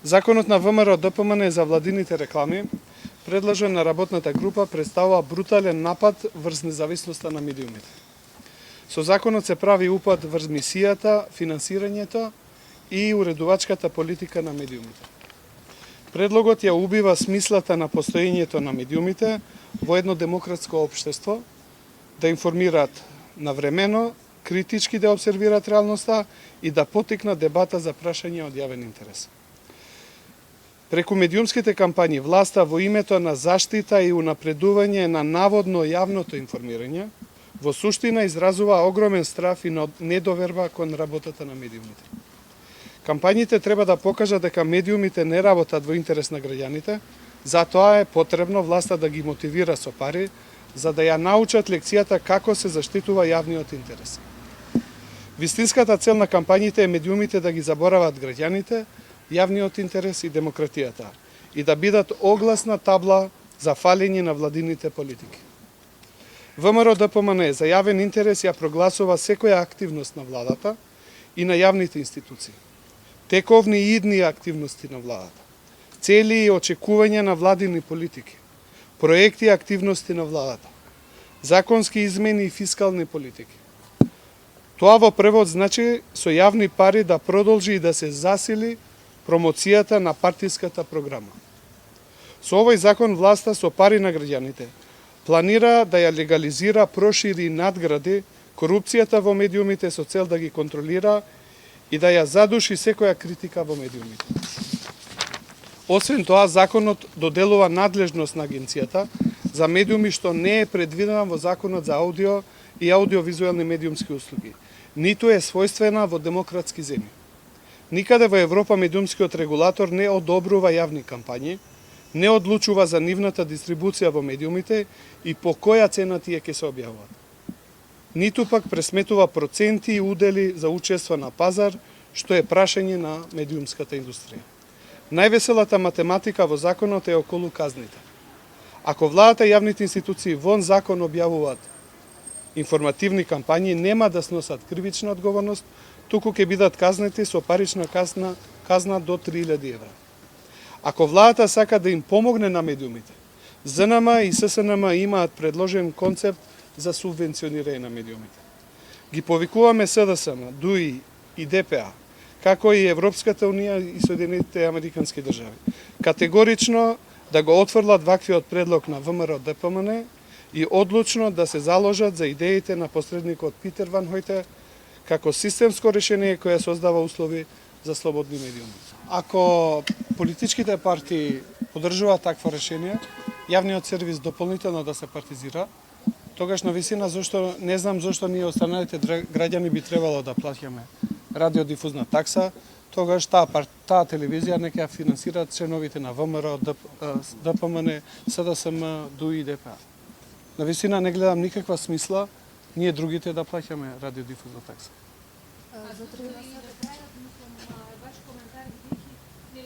Законот на ВМРО ДПМН за владините реклами, предложен на работната група, представува брутален напад врз независноста на медиумите. Со законот се прави упад врз мисијата, финансирањето и уредувачката политика на медиумите. Предлогот ја убива смислата на постоењето на медиумите во едно демократско општество, да информираат навремено, критички да обсервираат реалноста и да потекна дебата за прашања од јавен интерес. Преку медиумските кампањи, власта во името на заштита и унапредување на наводно јавното информирање, во суштина изразува огромен страф и недоверба кон работата на медиумите. Кампањите треба да покажат дека медиумите не работат во интерес на граѓаните, затоа е потребно власта да ги мотивира со пари, за да ја научат лекцијата како се заштитува јавниот интерес. Вистинската цел на кампањите е медиумите да ги заборават граѓаните, јавниот интерес и демократијата и да бидат огласна табла за фалење на владините политики. ВМРО ДПМН за јавен интерес ја прогласува секоја активност на владата и на јавните институции, тековни и идни активности на владата, цели и очекувања на владини политики, проекти и активности на владата, законски измени и фискални политики. Тоа во превод значи со јавни пари да продолжи и да се засили промоцијата на партиската програма. Со овој закон власта со пари на граѓаните планира да ја легализира, прошири и надгради корупцијата во медиумите со цел да ги контролира и да ја задуши секоја критика во медиумите. Освен тоа, законот доделува надлежност на агенцијата за медиуми што не е предвидена во законот за аудио и аудиовизуелни медиумски услуги, ниту е својствена во демократски земји. Никаде во Европа медиумскиот регулатор не одобрува јавни кампањи, не одлучува за нивната дистрибуција во медиумите и по која цена тие ќе се објавуваат. Ниту пак пресметува проценти и удели за учество на пазар, што е прашање на медиумската индустрија. Највеселата математика во законот е околу казните. Ако владата и јавните институции вон закон објавуваат информативни кампањи, нема да сносат кривична одговорност, туку ќе бидат казнети со парична казна до 3000 евра. Ако владата сака да им помогне на медиумите, ЗНМ и ССНМ имаат предложен концепт за субвенционирање на медиумите. Ги повикуваме СДСМ, ДУИ и ДПА, како и Европската унија и Соединетите Американски држави, категорично да го отфрлат ваквиот предлог на ВМРО ДПМН и одлучно да се заложат за идеите на посредникот Питер Ван Хојте како системско решение кое создава услови за слободни медиуми. Ако политичките партии поддржуваат такво решение, јавниот сервис дополнително да се партизира, тогаш на висина не знам зошто ние останалите граѓани би требало да плаќаме радиодифузна такса, тогаш таа телевизија нека ја финансираат членовите на ВМРО, ДПМН, СДСМ, ДУИ и ДПА. На висина не гледам никаква смисла ние другите да плаќаме радиодифузна такса. Ваш коментар ние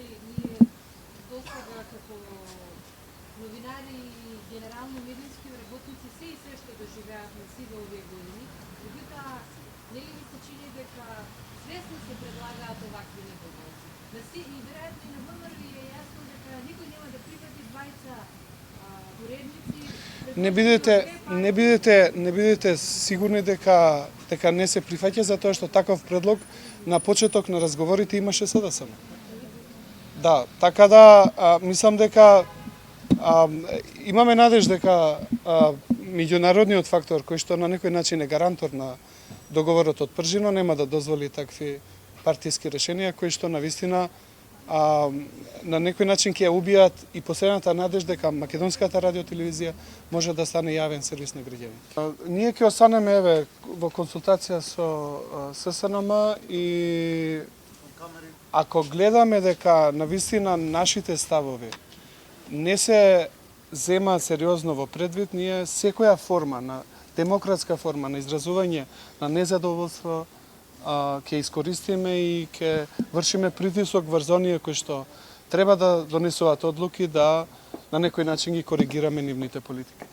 досега како новинари и генерално медиумски работници се и се што доживеавме сите овие години, меѓутоа нели ми се чини дека свесно се предлагаат овакви недоволства. И веројатно и на ВМРО е јасно дека никој нема да прифати двајца уредници. Не бидете сигурни дека не се прифаќа, затоа што таков предлог на почеток на разговорите имаше СДСМ. Да, така да мислам дека имаме надеж дека меѓународниот фактор кој што на некој начин е гарантор на договорот од Пржино нема да дозволи такви партиски решенија кои што навистина на некој начин ќе ја убијат и последната надеж дека македонската радиотелевизија може да стане јавен сервис на граѓаните. Ние ќе останеме во консултација со ССНМ и ако гледаме дека навистина нашите ставови не се зема сериозно во предвид, ние секоја форма на демократска форма на изразување на незадоволство ќе искористиме и ќе вршиме притисок врз оние кои што треба да донесуваат одлуки да на некој начин ги коригираме нивните политики.